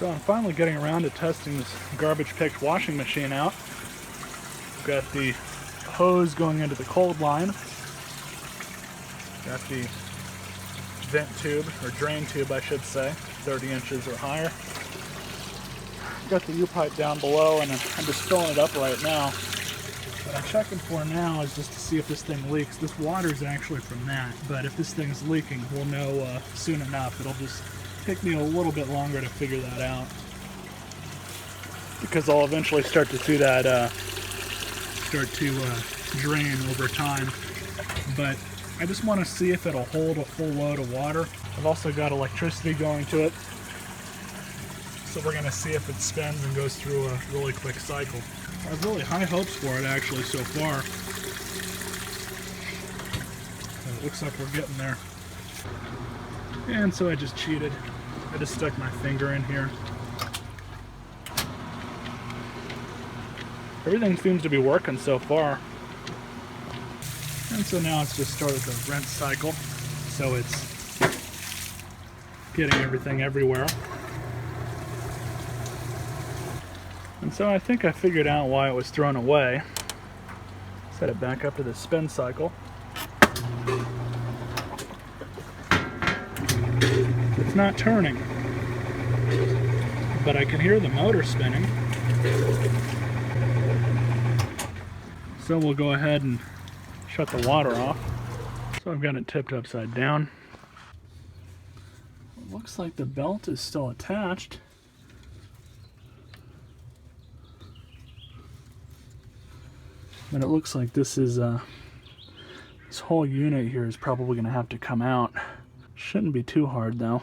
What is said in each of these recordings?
So I'm finally getting around to testing this garbage picked washing machine out. I've got the hose going into the cold line. Got the vent tube, or drain tube I should say, 30 inches or higher. Got the U-pipe down below, and I'm just filling it up right now. What I'm checking for now is just to see if this thing leaks. This water is actually from that, but if this thing's leaking, we'll know soon enough. It'll just take me a little bit longer to figure that out, because I'll eventually start to see that drain over time. But I just want to see if it'll hold a full load of water. I've also got electricity going to it, so we're going to see if it spins and goes through a really quick cycle. I have really high hopes for it actually so far. It looks like we're getting there. And so I just cheated. I just stuck my finger in here. Everything seems to be working so far. And so now it's just started the rinse cycle. So it's getting everything everywhere. And so I think I figured out why it was thrown away. Set it back up to the spin cycle. It's not turning, but I can hear the motor spinning. So we'll go ahead and shut the water off. So I've got it tipped upside down. It looks like the belt is still attached. But it looks like this is this whole unit here is probably going to have to come out. Shouldn't be too hard though.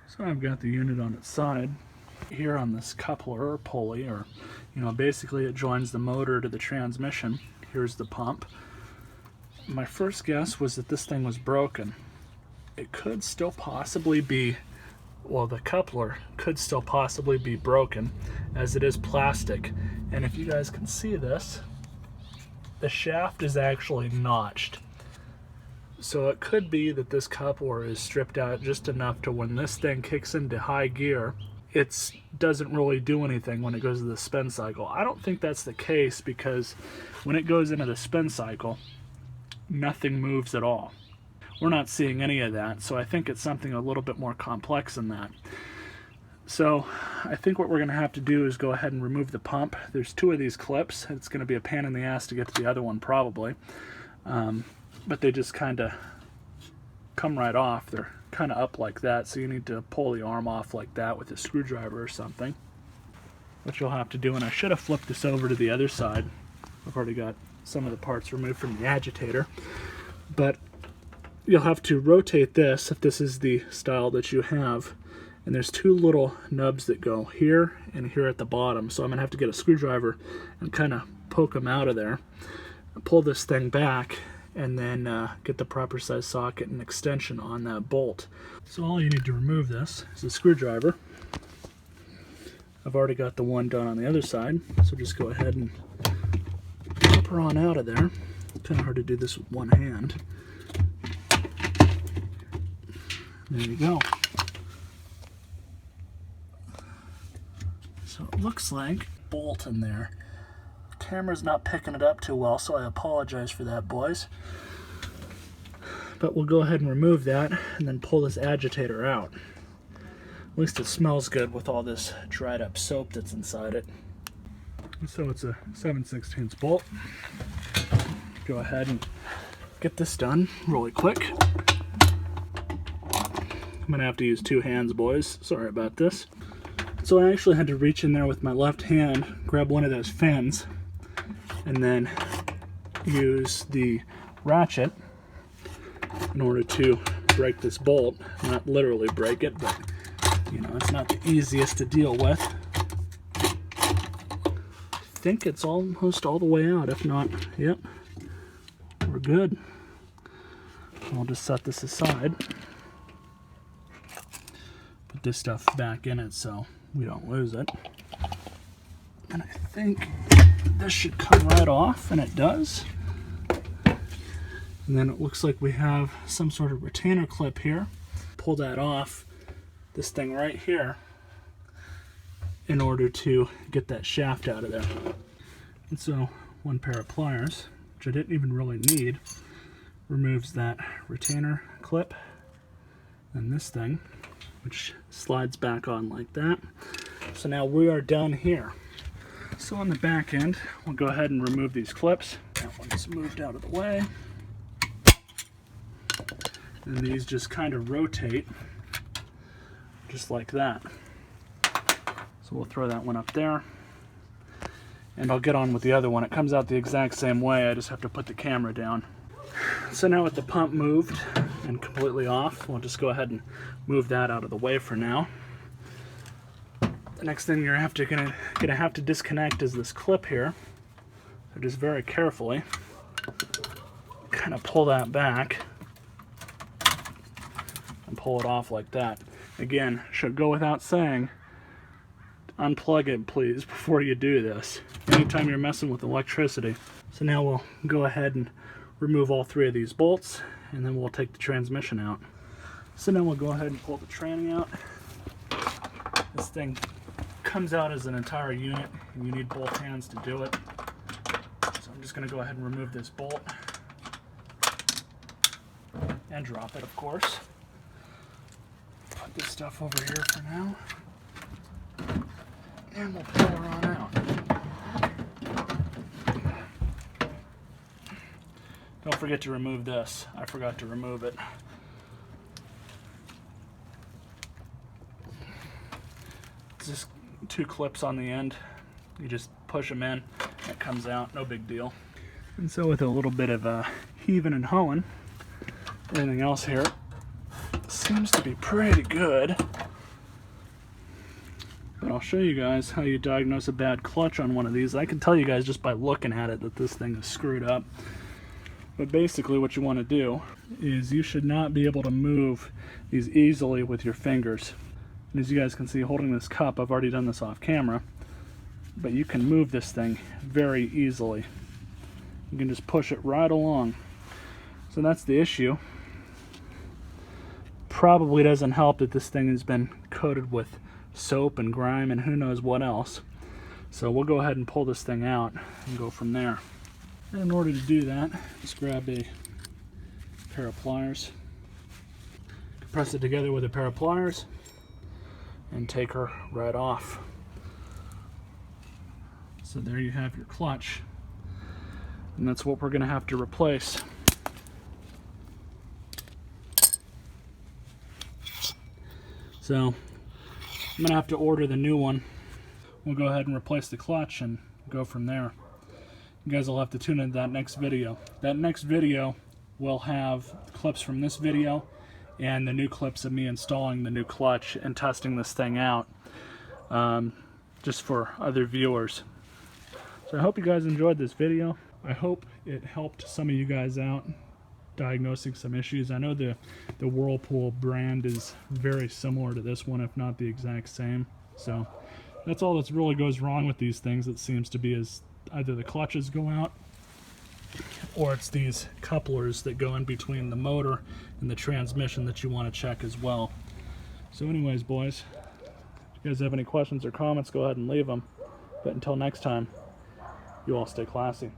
So I've got the unit on its side. Here on this coupler or pulley, or basically it joins the motor to the transmission. Here's the pump. My first guess was that this thing was broken. It could still possibly be, well, the coupler could still possibly be broken, as it is plastic. And if you guys can see this, the shaft is actually notched. So it could be that this coupler is stripped out just enough to when this thing kicks into high gear, it doesn't really do anything when it goes to the spin cycle. I don't think that's the case, because when it goes into the spin cycle, nothing moves at all. We're not seeing any of that, so I think it's something a little bit more complex than that. So I think what we're going to have to do is go ahead and remove the pump. There's two of these clips. It's going to be a pain in the ass to get to the other one probably, but they just kind of come right off. They're kind of up like that, so you need to pull the arm off like that with a screwdriver or something, which you'll have to do. And I should have flipped this over to the other side. I've already got some of the parts removed from the agitator, but you'll have to rotate this if this is the style that you have. And there's two little nubs that go here and here at the bottom, so I'm gonna have to get a screwdriver and kind of poke them out of there, pull this thing back, and then get the proper size socket and extension on that bolt. So all you need to remove this is a screwdriver. I've already got the one done on the other side, so just go ahead and pop her on out of there. Kind of hard to do this with one hand. There you go. So it looks like bolt in there. The camera's not picking it up too well, so I apologize for that, boys. But we'll go ahead and remove that and then pull this agitator out. At least it smells good with all this dried up soap that's inside it. And so it's a 7/16 bolt. Go ahead and get this done really quick. I'm gonna have to use two hands, boys. Sorry about this. So I actually had to reach in there with my left hand, grab one of those fins, and then use the ratchet in order to break this bolt. Not literally break it, but it's not the easiest to deal with. I think it's almost all the way out. If not, yep, we're good. I'll just set this aside. Put this stuff back in it so we don't lose it. And I think this should come right off, and it does. And then it looks like we have some sort of retainer clip here. Pull that off. This thing right here in order to get that shaft out of there. And so one pair of pliers, which I didn't even really need, removes that retainer clip and this thing, which slides back on like that. So now we are done here. So on the back end, we'll go ahead and remove these clips. That one's moved out of the way. And these just kind of rotate just like that. So we'll throw that one up there. And I'll get on with the other one. It comes out the exact same way, I just have to put the camera down. So now with the pump moved and completely off, we'll just go ahead and move that out of the way for now. The next thing you're gonna have to disconnect is this clip here. So just very carefully kind of pull that back and pull it off like that. Again, should go without saying, unplug it please before you do this, anytime you're messing with electricity. So now we'll go ahead and remove all three of these bolts, and then we'll take the transmission out. So now we'll go ahead and pull the tranny out. This thing comes out as an entire unit, and you need both hands to do it. So I'm just going to go ahead and remove this bolt and drop it, of course. Put this stuff over here for now, and we'll pull her on out. Don't forget to remove this. I forgot to remove it. It's just two clips on the end. You just push them in, it comes out, no big deal. And so with a little bit of heaving and hoeing, everything else here seems to be pretty good. But I'll show you guys how you diagnose a bad clutch on one of these. I can tell you guys just by looking at it that this thing is screwed up. But basically what you want to do is you should not be able to move these easily with your fingers. And as you guys can see, holding this cup, I've already done this off camera, but you can move this thing very easily. You can just push it right along. So that's the issue. Probably doesn't help that this thing has been coated with soap and grime and who knows what else. So we'll go ahead and pull this thing out and go from there. And in order to do that, just grab a pair of pliers, press it together with a pair of pliers, and take her right off. So there you have your clutch, and that's what we're going to have to replace. So I'm going to have to order the new one. We'll go ahead and replace the clutch and go from there. You guys will have to tune into that next video. That next video will have clips from this video and the new clips of me installing the new clutch and testing this thing out, just for other viewers. So I hope you guys enjoyed this video. I hope it helped some of you guys out diagnosing some issues. I know the Whirlpool brand is very similar to this one, if not the exact same. So that's all that really goes wrong with these things, it seems to be, is either the clutches go out or it's these couplers that go in between the motor and the transmission that you want to check as well. So anyways, boys, if you guys have any questions or comments, go ahead and leave them. But until next time, you all stay classy.